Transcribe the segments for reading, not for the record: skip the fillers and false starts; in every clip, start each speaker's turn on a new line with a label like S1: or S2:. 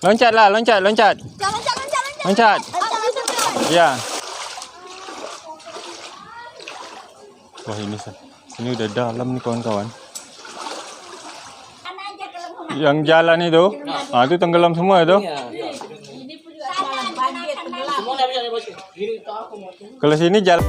S1: Loncatlah, loncat. Loncat. Ya. Wah, ini udah dalam nih kawan-kawan. Yang jalan itu, itu tenggelam semua itu. Kalau sini jalan.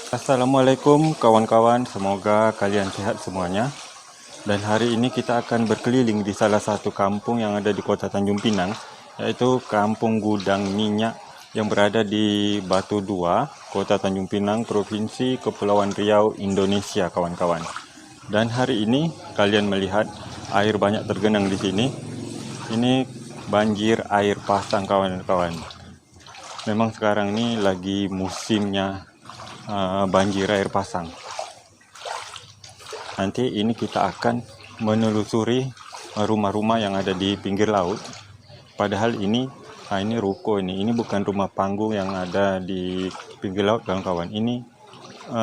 S1: Assalamualaikum kawan-kawan, semoga kalian sehat semuanya. Dan hari ini kita akan berkeliling di salah satu kampung yang ada di kota Tanjung Pinang, yaitu Kampung Gudang Minyak yang berada di Batu Dua, kota Tanjung Pinang, Provinsi Kepulauan Riau, Indonesia kawan-kawan. Dan hari ini kalian melihat air banyak tergenang di sini. Ini banjir air pasang kawan-kawan. Memang sekarang ini lagi musimnya banjir air pasang. Nanti ini kita akan menelusuri rumah-rumah yang ada di pinggir laut. Padahal ini ruko ini bukan rumah panggung yang ada di pinggir laut kawan-kawan. Ini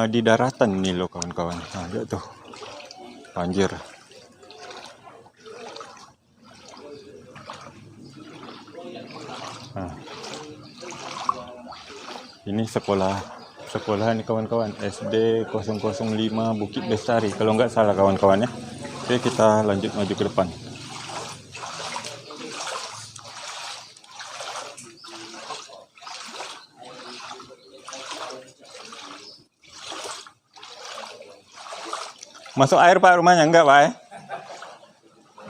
S1: di daratan ini loh kawan-kawan. Nah, lihat tuh banjir. Nah, ini sekolah ini kawan-kawan, SD 005 Bukit Bestari kalau nggak salah kawan-kawan ya. Oke, kita lanjut maju ke depan. Masuk air Pak rumahnya enggak Pak ya?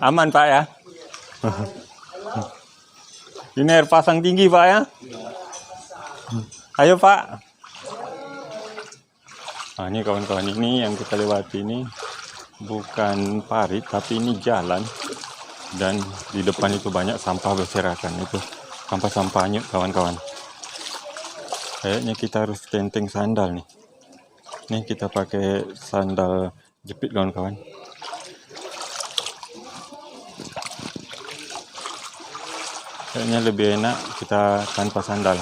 S1: Aman Pak ya? Ini air pasang tinggi Pak ya? Ayo Pak. Nah, ini kawan-kawan, ini yang kita lewati ini bukan parit tapi ini jalan, dan di depan itu banyak sampah berserakan, itu sampah-sampah anyut kawan-kawan. Kayaknya kita harus tenteng sandal nih. Nih kita pakai sandal jepit kawan-kawan. Kayaknya lebih enak kita tanpa sandal.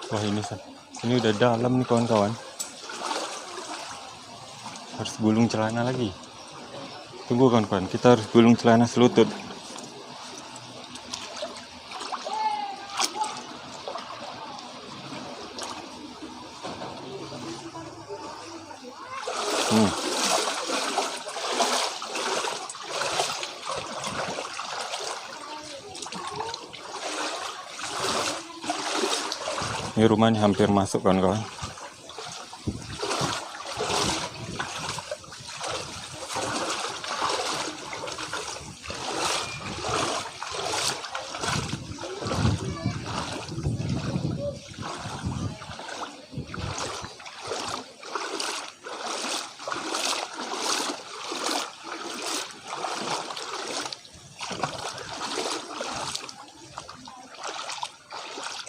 S1: Wah, ini udah dalam nih kawan-kawan. Harus gulung celana lagi. Tunggu kawan-kawan, kita harus gulung celana selutut. Ini rumah ini hampir masuk kawan-kawan.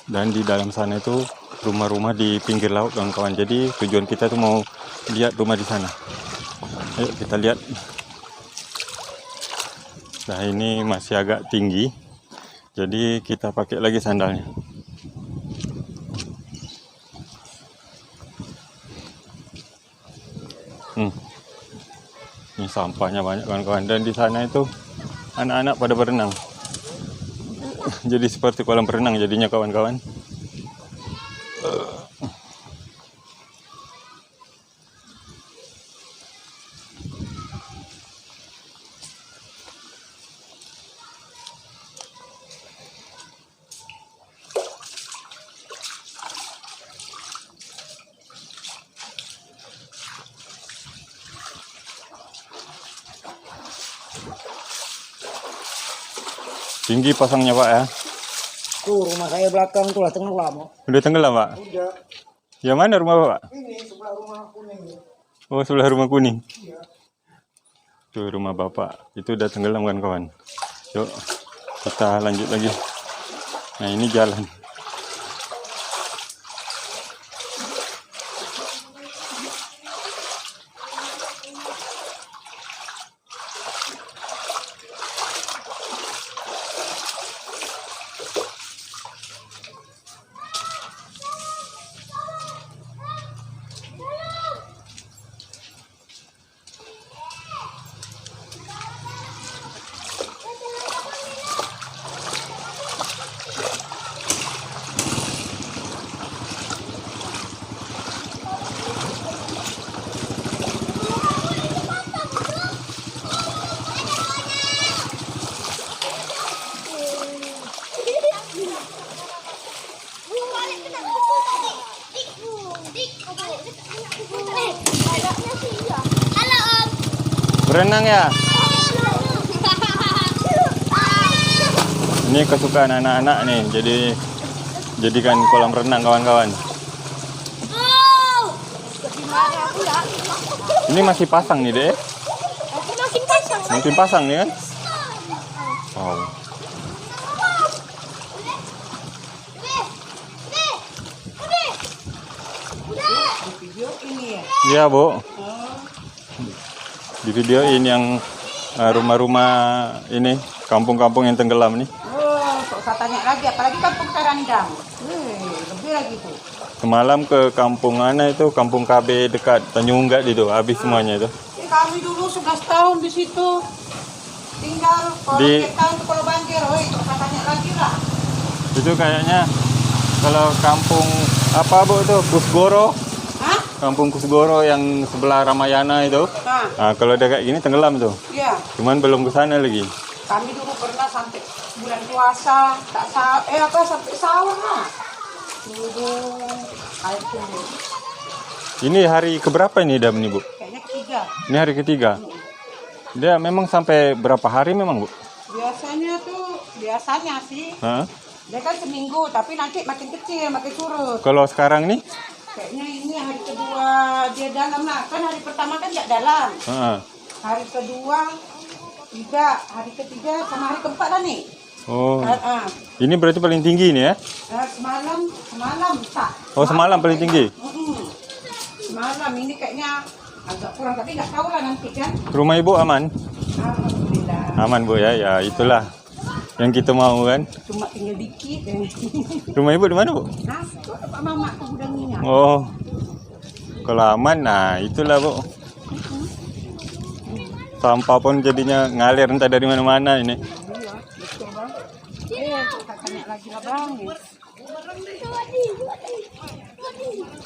S1: Dan di dalam sana itu rumah-rumah di pinggir laut kawan-kawan. Jadi tujuan kita tuh mau lihat rumah di sana. Ayo kita lihat. Nah, ini masih agak tinggi, jadi kita pakai lagi sandalnya. Ini sampahnya banyak kawan-kawan, dan di sana itu anak-anak pada berenang. Jadi seperti kolam renang jadinya kawan-kawan. Tinggi pasangnya Pak ya.
S2: Tuh rumah saya belakang tuh lah tenggelam.
S1: Udah tenggelam, Pak?
S2: Udah.
S1: Ya mana rumah Bapak?
S2: Ini sebelah rumah kuning.
S1: Oh, sebelah rumah kuning.
S2: Iya.
S1: Tuh rumah Bapak. Itu udah tenggelam kan, kawan? Yuk, kita lanjut lagi. Nah, ini jalan. Berenang ya? Ini kesukaan anak-anak nih, jadikan kolam renang kawan-kawan. Ini masih pasang nih, Dek. Masih pasang nih kan? Wow. Iya, Bu. Di videoin yang rumah-rumah ini, kampung-kampung yang tenggelam nih.
S3: Oh, sok saya tanya lagi, apalagi kampung Karandang. Lebih lagi tuh.
S1: Semalam ke kampung mana itu, kampung KB dekat Tanjung Unggat itu, habis semuanya itu.
S3: Kami dulu 11 tahun di situ. Tinggal kalau tahun kalau banjir, sok saya tanya lagi lah.
S1: Itu kayaknya kalau kampung apa Bu itu, Kusgoro.
S3: Hah?
S1: Kampung Kusgoro yang sebelah Ramayana itu. Nah, kalau udah kayak gini tenggelam tuh.
S3: Iya.
S1: Cuman belum ke sana lagi.
S3: Kami dulu pernah sampai bulan puasa, sampai sahur lah. Dulu air turun.
S1: Ini hari keberapa ini Dam nih Bu?
S3: Kayaknya ketiga.
S1: Ini hari ketiga. Dia memang sampai berapa hari memang Bu?
S3: Biasanya sih.
S1: Hah?
S3: Dia kan seminggu, tapi nanti makin kecil, makin surut.
S1: Kalau sekarang nih?
S3: Kayaknya ini hari kedua dia dalam lah. Kan hari pertama kan nggak dalam. Hari kedua, hari ketiga sama hari keempat lah nih.
S1: Oh. Ini berarti paling tinggi nih ya?
S3: Semalam tak.
S1: Oh, semalam paling tinggi.
S3: Semalam ini kayaknya agak kurang, tapi nggak tahu lah nanti kan.
S1: Rumah Ibu aman?
S3: Alhamdulillah.
S1: Aman Bu ya, ya itulah yang kita mau kan.
S3: Cuma tinggal dikit.
S1: Rumah Ibu di mana Bu?
S3: Nah, itu Pak Mama ke gudang minyak.
S1: Oh, kalau aman, nah itulah Bu. Sampah pun jadinya ngalir entah dari mana-mana ini.
S3: Iya, betul Bang. Kita tanya lagi lah Bang.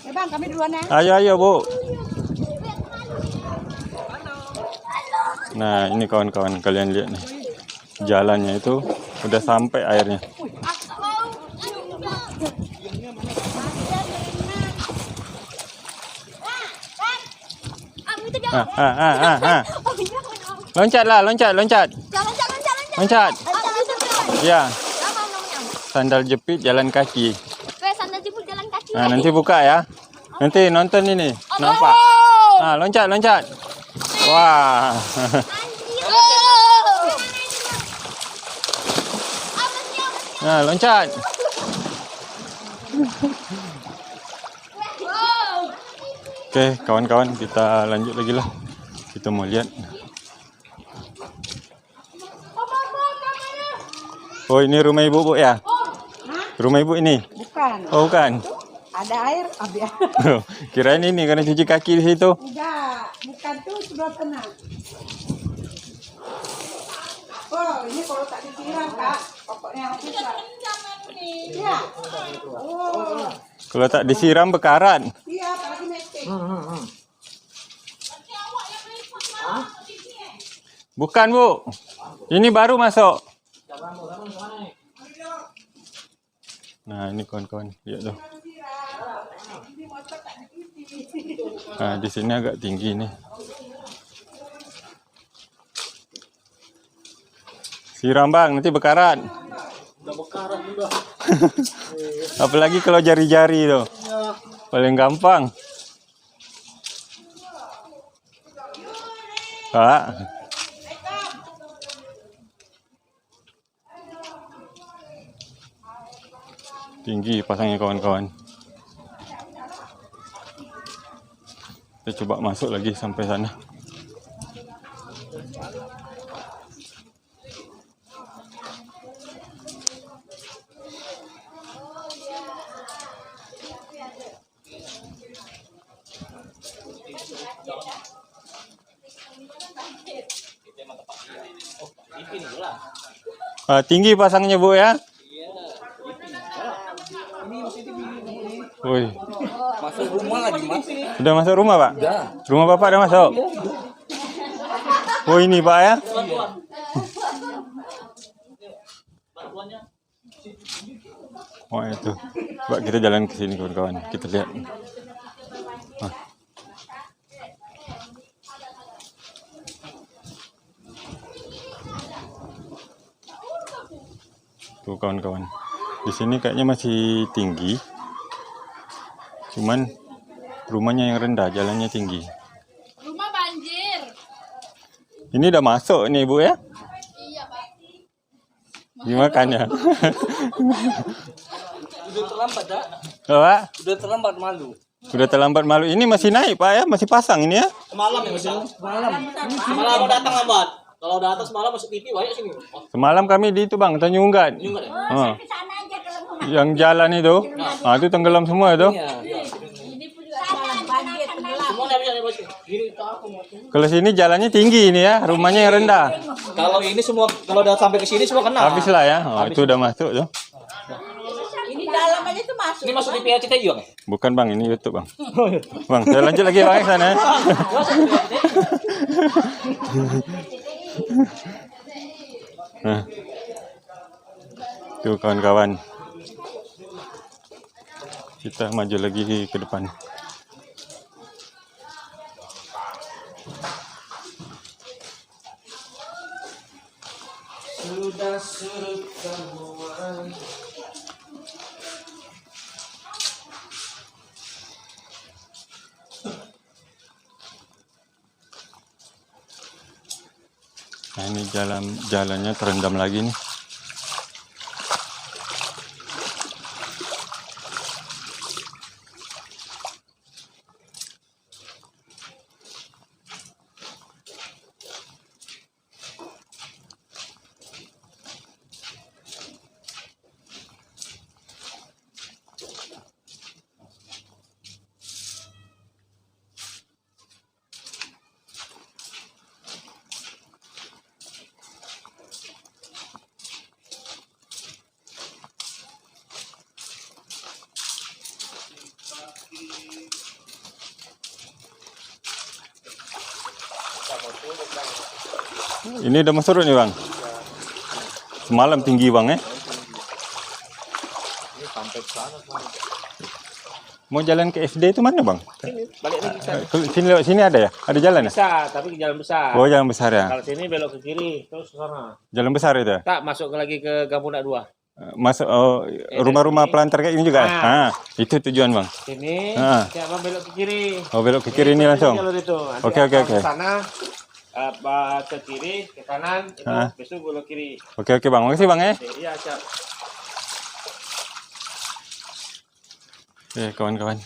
S3: Bang, kami duluan ya.
S1: Ayo Bu. Nah ini kawan-kawan, kalian lihat nih, jalannya itu udah sampai airnya. Loncat. Ya. Sandal jepit jalan kaki. Nah, nanti buka ya. Nanti nonton ini. Nampak. Nah, loncat. Wah. Nah, loncat. Oke, kawan-kawan, kita lanjut lagi lah. Kita mau lihat. Oh, ini rumah Ibu, Bu ya? Rumah Ibu ini?
S3: Bukan.
S1: Oh, bukan.
S3: Ada air, ada.
S1: Kirain ini karena cuci kaki di situ.
S3: Enggak, bukan tuh sudah tenang. Oh, ini kalau tak disiram, Kak, pokoknya habis lah. Iya. Oh.
S1: Kalau tak disiram bekaran.
S3: Iya, apalagi metik.
S1: Bukan, Bu. Ini baru masuk. Nah, ini kawan-kawan, lihat tuh. Nah, di sini agak tinggi nih. Siram Bang, nanti bekaran.
S2: Udah bekaran udah.
S1: Apalagi kalau jari-jari tuh.
S2: Ya.
S1: Paling gampang. Pak. Tinggi pasangnya kawan-kawan. Kita coba masuk lagi sampai sana. Tinggi pasangnya Bu ya. Woi.
S2: Masuk rumah lagi Mas.
S1: Sudah masuk rumah Pak?
S2: Udah.
S1: Rumah Bapak udah masuk? Oh ini Pak ya? Oh itu. Pak kita jalan ke sini kawan-kawan. Kita lihat. Nah. Tuh kawan-kawan. Di sini kayaknya masih tinggi. Cuman rumahnya yang rendah, jalannya tinggi.
S4: Rumah banjir.
S1: Ini udah masuk nih Bu ya?
S4: Iya Pak.
S1: Dimakan ya?
S2: Udah terlambat dah.
S1: Pak?
S2: Udah terlambat malu.
S1: Sudah terlambat malu. Ini masih naik Pak ya? Masih pasang ini ya?
S5: Semalam ya Mas.
S2: Malam.
S5: Semalam mau datang lambat. Kalau datang semalam masuk TV banyak sini.
S1: Semalam kami di itu Bang, Tanjung Unggat.
S5: Ini enggak ya?
S1: Yang jalan itu, itu tenggelam semua itu.
S2: Iya.
S3: Ini pun juga jalan banjir tenggelam.
S5: Semua enggak bisa Mas. Gini ke aku.
S1: Kalau sini jalannya tinggi ini ya, rumahnya yang rendah.
S5: Kalau ini semua kalau udah sampai ke sini semua kena.
S1: Habis lah ya. Oh, itu udah masuk tuh.
S3: Ini dalam aja tuh masuk.
S5: Ini masuk di PRCTI juga nggak?
S1: Bukan Bang, ini YouTube Bang. Bang, saya lanjut lagi Bang ke sana. Ya. Nah. Tuh kawan-kawan. Kita maju lagi ke depan.
S2: Sudah surut semua.
S1: Nah, ini jalannya terendam lagi nih. Ini udah masuk nih Bang. Semalam tinggi Bang ya.
S5: Ini sampai ke sana.
S1: Mau jalan ke SD itu mana Bang?
S5: Sini, balik lagi ke sana.
S1: Sini lewat sini ada ya? Ada jalan ya?
S5: Bisa, tapi jalan besar.
S1: Oh jalan besar ya?
S5: Kalau sini belok ke kiri, terus ke sana.
S1: Jalan besar itu ya?
S5: Tak masuk lagi ke Kampung Dak 2.
S1: Masuk rumah-rumah pelantar kayak ini juga. Itu tujuan Bang.
S5: Sini,
S1: Ah.
S5: siapa belok ke kiri?
S1: Oh belok ke kiri ini langsung.
S5: Jalur itu. Nanti
S1: Oke.
S5: ke sana, ke kiri, ke kanan, itu besok belok kiri.
S1: Oke Bang. Makasih Bang ya.
S5: Iya, siap.
S1: Oke kawan-kawan.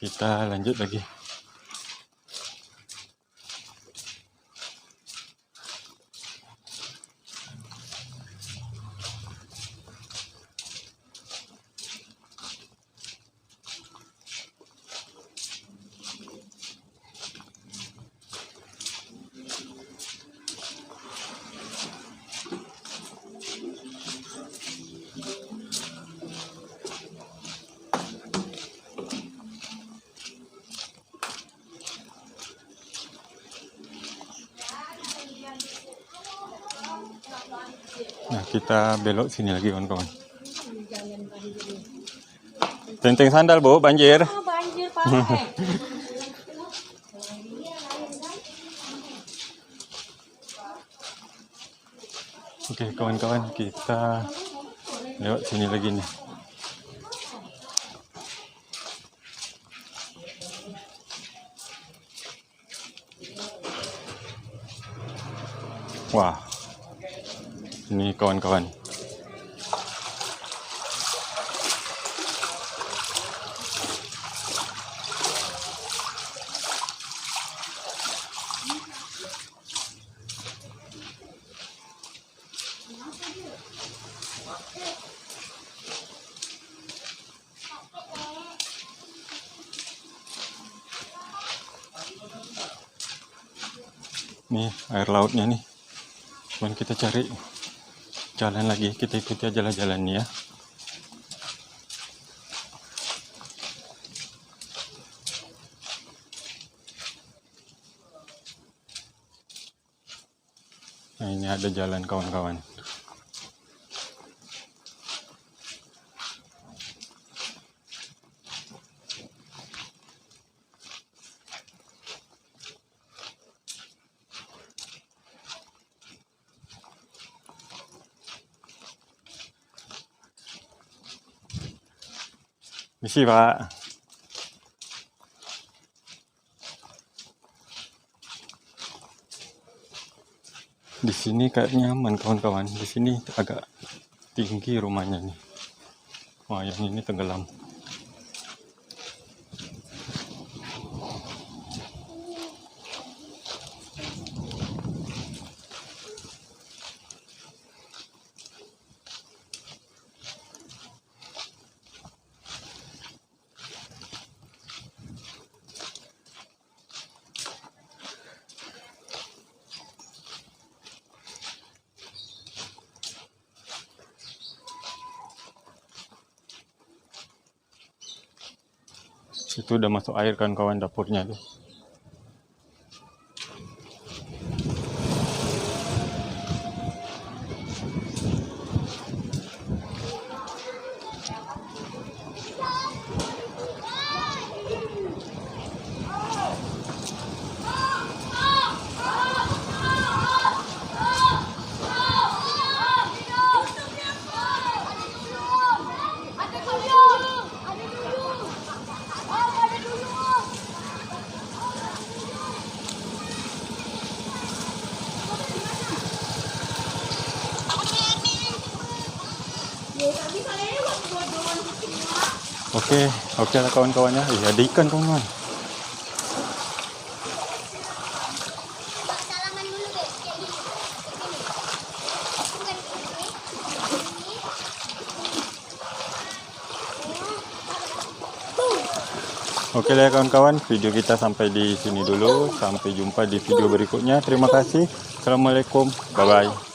S1: Kita lanjut lagi. Nah, kita belok sini lagi kawan-kawan. Tenteng sandal Bu, banjir.
S3: Oh, banjir Pak.
S1: Oke kawan-kawan, kita Lewat sini lagi nih. Wah, ini kawan-kawan. Nih air lautnya nih. Cuman kita cari jalan lagi, kita ikuti aja lah jalannya ya. Nah ini ada jalan kawan-kawan. Misi Pak. Di sini kayak nyaman kawan-kawan. Di sini agak tinggi rumahnya nih. Wah yang ini tenggelam. Itu udah masuk air kan kawan dapurnya tuh. Oke lah kawan-kawannya. Iya ada ikan kawan-kawan.
S4: Salaman dulu deh, kayak gini.
S1: Oke lah kawan-kawan, video kita sampai di sini dulu. Sampai jumpa di video berikutnya. Terima kasih. Assalamualaikum. Bye bye.